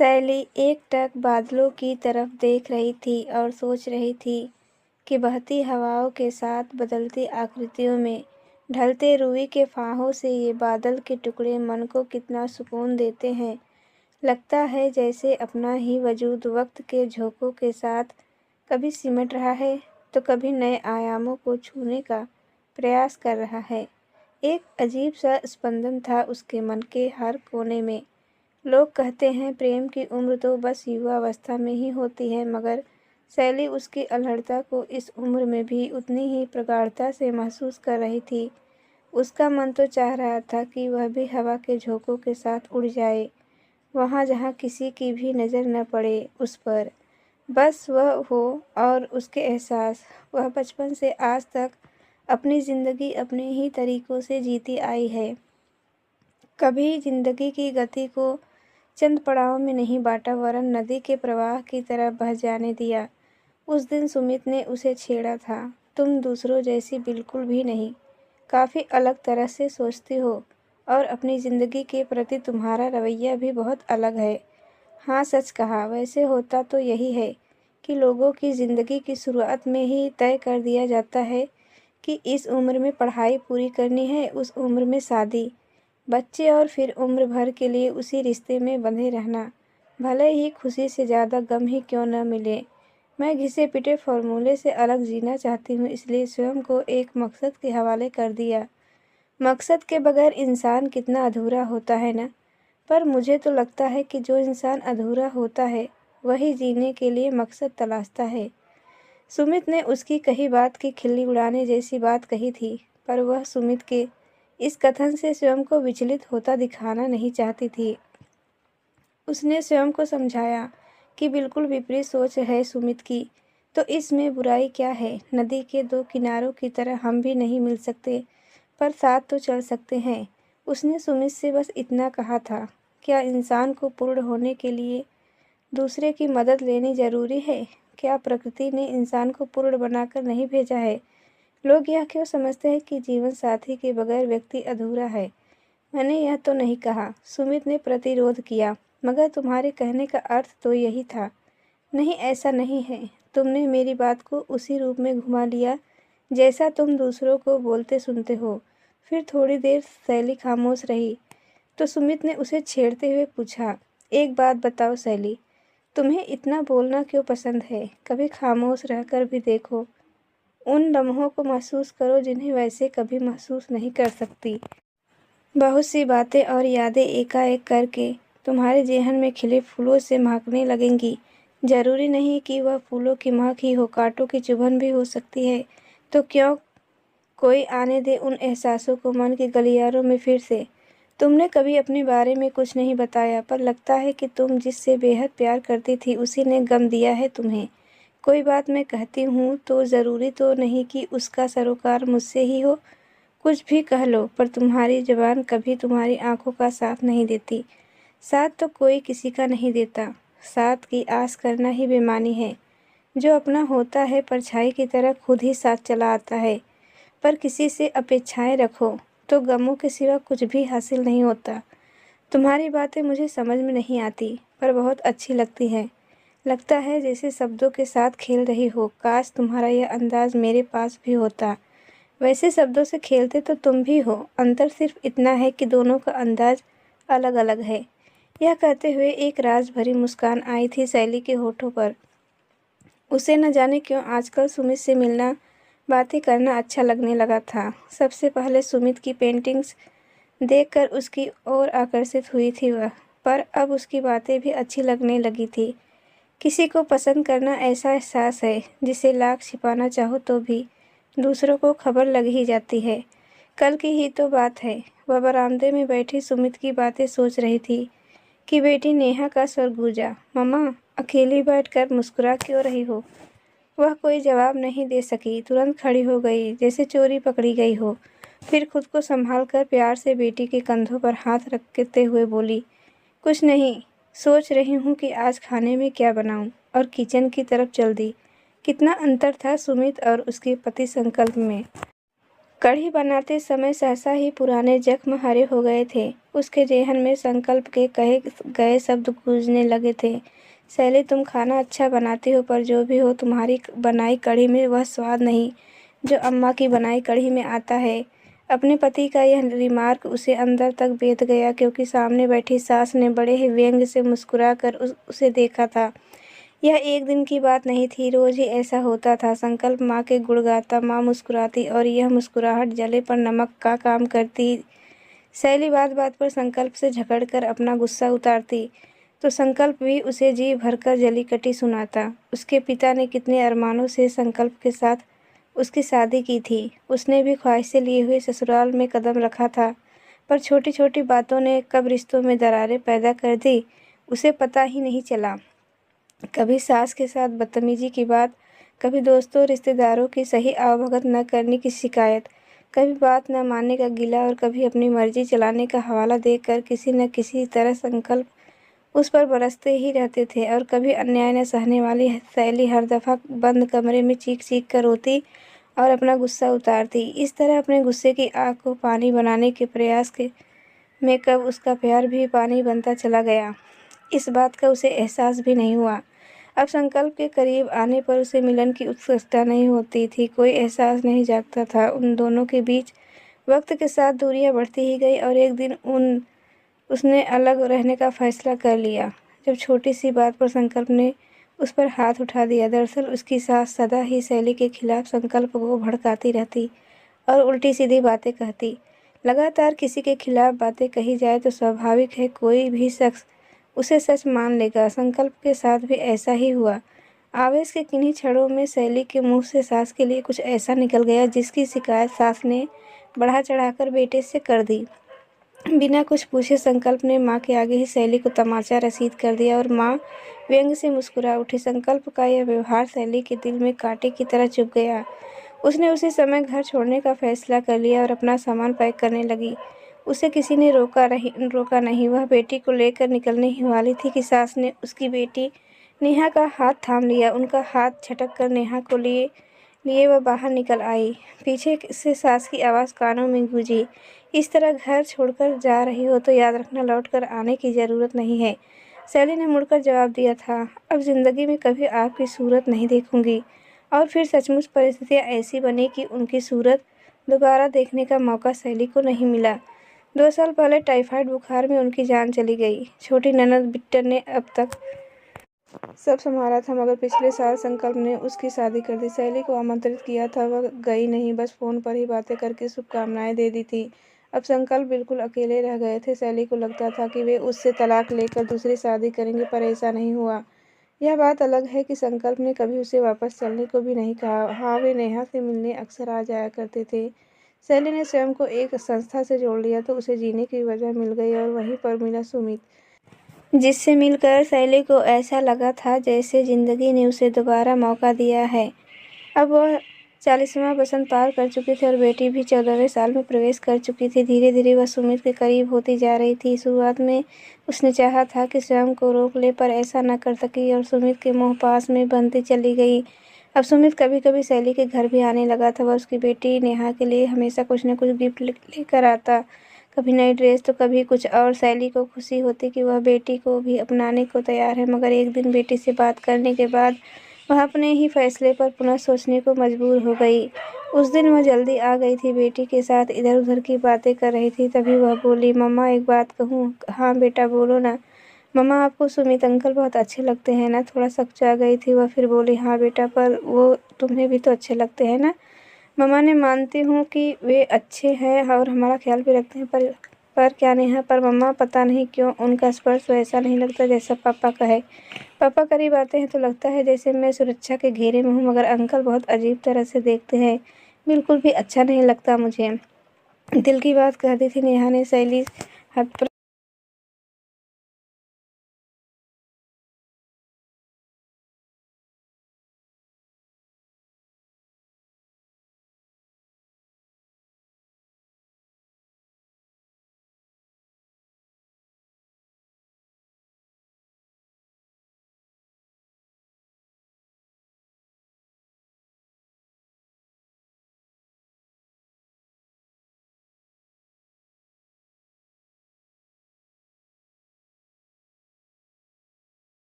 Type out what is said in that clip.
सैली एकटक बादलों की तरफ देख रही थी और सोच रही थी कि बहती हवाओं के साथ बदलती आकृतियों में ढलते रुई के फाहों से ये बादल के टुकड़े मन को कितना सुकून देते हैं। लगता है जैसे अपना ही वजूद वक्त के झोंकों के साथ कभी सिमट रहा है तो कभी नए आयामों को छूने का प्रयास कर रहा है। एक अजीब सा स्पंदन था उसके मन के हर कोने में। लोग कहते हैं प्रेम की उम्र तो बस युवावस्था में ही होती है, मगर सैली उसकी अल्हड़ता को इस उम्र में भी उतनी ही प्रगाढ़ता से महसूस कर रही थी। उसका मन तो चाह रहा था कि वह भी हवा के झोंकों के साथ उड़ जाए, वहाँ जहाँ किसी की भी नज़र न पड़े उस पर, बस वह हो और उसके एहसास। वह बचपन से आज तक अपनी ज़िंदगी अपने ही तरीक़ों से जीती आई है, कभी ज़िंदगी की गति को चंद पड़ाव में नहीं बांटा, वरन नदी के प्रवाह की तरह बह जाने दिया। उस दिन सुमित ने उसे छेड़ा था, तुम दूसरों जैसी बिल्कुल भी नहीं, काफ़ी अलग तरह से सोचती हो और अपनी ज़िंदगी के प्रति तुम्हारा रवैया भी बहुत अलग है। हाँ, सच कहा। वैसे होता तो यही है कि लोगों की ज़िंदगी की शुरुआत में ही तय कर दिया जाता है कि इस उम्र में पढ़ाई पूरी करनी है, उस उम्र में शादी, बच्चे और फिर उम्र भर के लिए उसी रिश्ते में बंधे रहना, भले ही खुशी से ज़्यादा गम ही क्यों न मिले। मैं घिसे पिटे फॉर्मूले से अलग जीना चाहती हूँ, इसलिए स्वयं को एक मकसद के हवाले कर दिया। मकसद के बगैर इंसान कितना अधूरा होता है ना। पर मुझे तो लगता है कि जो इंसान अधूरा होता है वही जीने के लिए मकसद तलाशता है। सुमित ने उसकी कही बात की खिल्ली उड़ाने जैसी बात कही थी, पर वह सुमित के इस कथन से स्वयं को विचलित होता दिखाना नहीं चाहती थी। उसने स्वयं को समझाया कि बिल्कुल विपरीत सोच है सुमित की, तो इसमें बुराई क्या है। नदी के दो किनारों की तरह हम भी नहीं मिल सकते, पर साथ तो चल सकते हैं। उसने सुमित से बस इतना कहा था, क्या इंसान को पूर्ण होने के लिए दूसरे की मदद लेनी जरूरी है? क्या प्रकृति ने इंसान को पूर्ण बनाकर नहीं भेजा है? लोग यह क्यों समझते हैं कि जीवन साथी के बगैर व्यक्ति अधूरा है? मैंने यह तो नहीं कहा, सुमित ने प्रतिरोध किया, मगर तुम्हारे कहने का अर्थ तो यही था। नहीं, ऐसा नहीं है। तुमने मेरी बात को उसी रूप में घुमा लिया जैसा तुम दूसरों को बोलते सुनते हो। फिर थोड़ी देर सैली खामोश रही, तो सुमित ने उसे छेड़ते हुए पूछा, एक बात बताओ सैली, तुम्हें इतना बोलना क्यों पसंद है? कभी खामोश रहकर भी देखो, उन लम्हों को महसूस करो जिन्हें वैसे कभी महसूस नहीं कर सकती। बहुत सी बातें और यादें एकाएक करके तुम्हारे जेहन में खिले फूलों से महकने लगेंगी। जरूरी नहीं कि वह फूलों की महक ही हो, कांटों की चुभन भी हो सकती है। तो क्यों कोई आने दे उन एहसासों को मन के गलियारों में फिर से। तुमने कभी अपने बारे में कुछ नहीं बताया, पर लगता है कि तुम जिससे बेहद प्यार करती थी उसी ने गम दिया है तुम्हें। कोई बात मैं कहती हूँ तो ज़रूरी तो नहीं कि उसका सरोकार मुझसे ही हो। कुछ भी कह लो, पर तुम्हारी ज़ुबान कभी तुम्हारी आंखों का साथ नहीं देती। साथ तो कोई किसी का नहीं देता, साथ की आस करना ही बेईमानी है। जो अपना होता है परछाई की तरह खुद ही साथ चला आता है। पर किसी से अपेक्षाएं रखो तो गमों के सिवा कुछ भी हासिल नहीं होता। तुम्हारी बातें मुझे समझ में नहीं आती, पर बहुत अच्छी लगती हैं। लगता है जैसे शब्दों के साथ खेल रही हो। काश तुम्हारा यह अंदाज मेरे पास भी होता। वैसे शब्दों से खेलते तो तुम भी हो, अंतर सिर्फ इतना है कि दोनों का अंदाज अलग अलग है। यह कहते हुए एक राज भरी मुस्कान आई थी सैली के होठों पर। उसे न जाने क्यों आजकल सुमित से मिलना, बातें करना अच्छा लगने लगा था। सबसे पहले सुमित की पेंटिंग्स देखकर उसकी ओर आकर्षित हुई थी वह, पर अब उसकी बातें भी अच्छी लगने लगी थी। किसी को पसंद करना ऐसा एहसास है जिसे लाख छिपाना चाहो तो भी दूसरों को खबर लग ही जाती है। कल की ही तो बात है, वह बरामदे में बैठी सुमित की बातें सोच रही थी कि बेटी नेहा का स्वर गूंजा, मम्मा अकेली बैठकर मुस्कुरा क्यों रही हो? वह कोई जवाब नहीं दे सकी, तुरंत खड़ी हो गई जैसे चोरी पकड़ी गई हो। फिर खुद को संभाल कर प्यार से बेटी के कंधों पर हाथ रखते हुए बोली, कुछ नहीं, सोच रही हूँ कि आज खाने में क्या बनाऊँ, और किचन की तरफ चल दी। कितना अंतर था सुमित और उसके पति संकल्प में। कढ़ी बनाते समय सहसा ही पुराने जख्म हरे हो गए थे। उसके जेहन में संकल्प के कहे गए शब्द गूंजने लगे थे। शैली, तुम खाना अच्छा बनाती हो, पर जो भी हो, तुम्हारी बनाई कढ़ी में वह स्वाद नहीं जो अम्मा की बनाई कढ़ी में आता है। अपने पति का यह रिमार्क उसे अंदर तक बेध गया, क्योंकि सामने बैठी सास ने बड़े ही व्यंग से मुस्कुरा कर उसे देखा था। यह एक दिन की बात नहीं थी, रोज ही ऐसा होता था। संकल्प माँ के गुण गाता, माँ मुस्कुराती और यह मुस्कुराहट जले पर नमक का काम करती। शैली बात बात पर संकल्प से झगड़कर अपना गुस्सा उतारती, तो संकल्प भी उसे जी भरकर जली कटी सुनाता। उसके पिता ने कितने अरमानों से संकल्प के साथ उसकी शादी की थी। उसने भी ख्वाहिशें लिए हुए ससुराल में कदम रखा था, पर छोटी छोटी बातों ने कब रिश्तों में दरारें पैदा कर दी, उसे पता ही नहीं चला। कभी सास के साथ बदतमीजी की बात, कभी दोस्तों रिश्तेदारों की सही आवभगत न करने की शिकायत, कभी बात न मानने का गिला और कभी अपनी मर्जी चलाने का हवाला देकर किसी न किसी तरह संकल्प उस पर बरसते ही रहते थे। और कभी अन्याय न सहने वाली शैली हर दफ़ा बंद कमरे में चीख चीख कर रोती और अपना गुस्सा उतारती। इस तरह अपने गुस्से की आग को पानी बनाने के प्रयास में कब उसका प्यार भी पानी बनता चला गया, इस बात का उसे एहसास भी नहीं हुआ। अब संकल्प के करीब आने पर उसे मिलन की उत्कंठा नहीं होती थी, कोई एहसास नहीं जागता था। उन दोनों के बीच वक्त के साथ दूरियां बढ़ती ही गई और एक दिन उसने अलग रहने का फैसला कर लिया, जब छोटी सी बात पर संकल्प ने उस पर हाथ उठा दिया। दरअसल उसकी सास सदा ही शैली के खिलाफ संकल्प को भड़काती रहती और उल्टी सीधी बातें कहती। लगातार किसी के खिलाफ बातें कही जाए तो स्वाभाविक है कोई भी शख्स उसे सच मान लेगा। संकल्प के साथ भी ऐसा ही हुआ। आवेश के किन्हीं क्षणों में शैली के मुंह से सास के लिए कुछ ऐसा निकल गया जिसकी शिकायत सास ने बढ़ा चढ़ाकर बेटे से कर दी। बिना कुछ पूछे संकल्प ने माँ के आगे ही शैली को तमाचा रसीद कर दिया और माँ व्यंग से मुस्कुरा उठी। संकल्प का यह व्यवहार शैली के दिल में कांटे की तरह चुभ गया। उसने उसी समय घर छोड़ने का फैसला कर लिया और अपना सामान पैक करने लगी। उसे किसी ने रोका नहीं। वह बेटी को लेकर निकलने ही वाली थी कि सास ने उसकी बेटी नेहा का हाथ थाम लिया। उनका हाथ झटक कर नेहा को लिए वह बाहर निकल आई। पीछे से सास की आवाज़ कानों में गूंजी, इस तरह घर छोड़कर जा रही हो तो याद रखना लौट कर आने की ज़रूरत नहीं है। शैली ने मुड़कर जवाब दिया था, अब ज़िंदगी में कभी आपकी सूरत नहीं देखूंगी। और फिर सचमुच परिस्थितियाँ ऐसी बनी कि उनकी सूरत दोबारा देखने का मौका शैली को नहीं मिला। 2 साल पहले टाइफाइड बुखार में उनकी जान चली गई। छोटी ननद बिट्टन ने अब तक सब संभाला था, मगर पिछले साल संकल्प ने उसकी शादी कर दी। शैली को आमंत्रित किया था, वह गई नहीं, बस फ़ोन पर ही बातें करके शुभकामनाएं दे दी थी। अब संकल्प बिल्कुल अकेले रह गए थे। शैली को लगता था कि वे उससे तलाक लेकर दूसरी शादी करेंगे, पर ऐसा नहीं हुआ। यह बात अलग है कि संकल्प ने कभी उसे वापस चलने को भी नहीं कहा। हाँ, वे नेहा से मिलने अक्सर आ जाया करते थे। शैली ने स्वयं को एक संस्था से जोड़ लिया तो उसे जीने की वजह मिल गई और वहीं पर मिला सुमित, जिससे मिलकर शैली को ऐसा लगा था जैसे जिंदगी ने उसे दोबारा मौका दिया है। अब वह 40वां बसंत पार कर चुकी थी और बेटी भी 14वें साल में प्रवेश कर चुकी थी। धीरे धीरे वह सुमित के करीब होती जा रही थी। शुरुआत में उसने चाहा था कि स्वयं को रोक ले, पर ऐसा न कर सकी और सुमित के मोह पास में बनती चली गई। अब सुमित कभी कभी शैली के घर भी आने लगा था। वह उसकी बेटी नेहा के लिए हमेशा कुछ न कुछ गिफ्ट लेकर आता, कभी नई ड्रेस तो कभी कुछ और। शैली को खुशी होती कि वह बेटी को भी अपनाने को तैयार है, मगर एक दिन बेटी से बात करने के बाद वह अपने ही फैसले पर पुनः सोचने को मजबूर हो गई। उस दिन वह जल्दी आ गई थी, बेटी के साथ इधर उधर की बातें कर रही थी। तभी वह बोली, मम्मा एक बात कहूँ? हाँ बेटा बोलो ना। मम्मा, आपको सुमित अंकल बहुत अच्छे लगते हैं ना? थोड़ा सकचा गई थी वह, फिर बोली, हाँ बेटा, पर वो तुम्हें भी तो अच्छे लगते हैं ना? मम्मा ने मानती हूँ कि वे अच्छे हैं और हमारा ख्याल भी रखते हैं, पर क्या नेहा? पर मम्मा, पता नहीं क्यों उनका स्पर्श वैसा नहीं लगता जैसा पापा का है। पापा करीब आते हैं तो लगता है जैसे मैं सुरक्षा के घेरे में हूँ, मगर अंकल बहुत अजीब तरह से देखते हैं, बिल्कुल भी अच्छा नहीं लगता मुझे। दिल की बात कह दी थी नेहा ने। शैली हाथ पर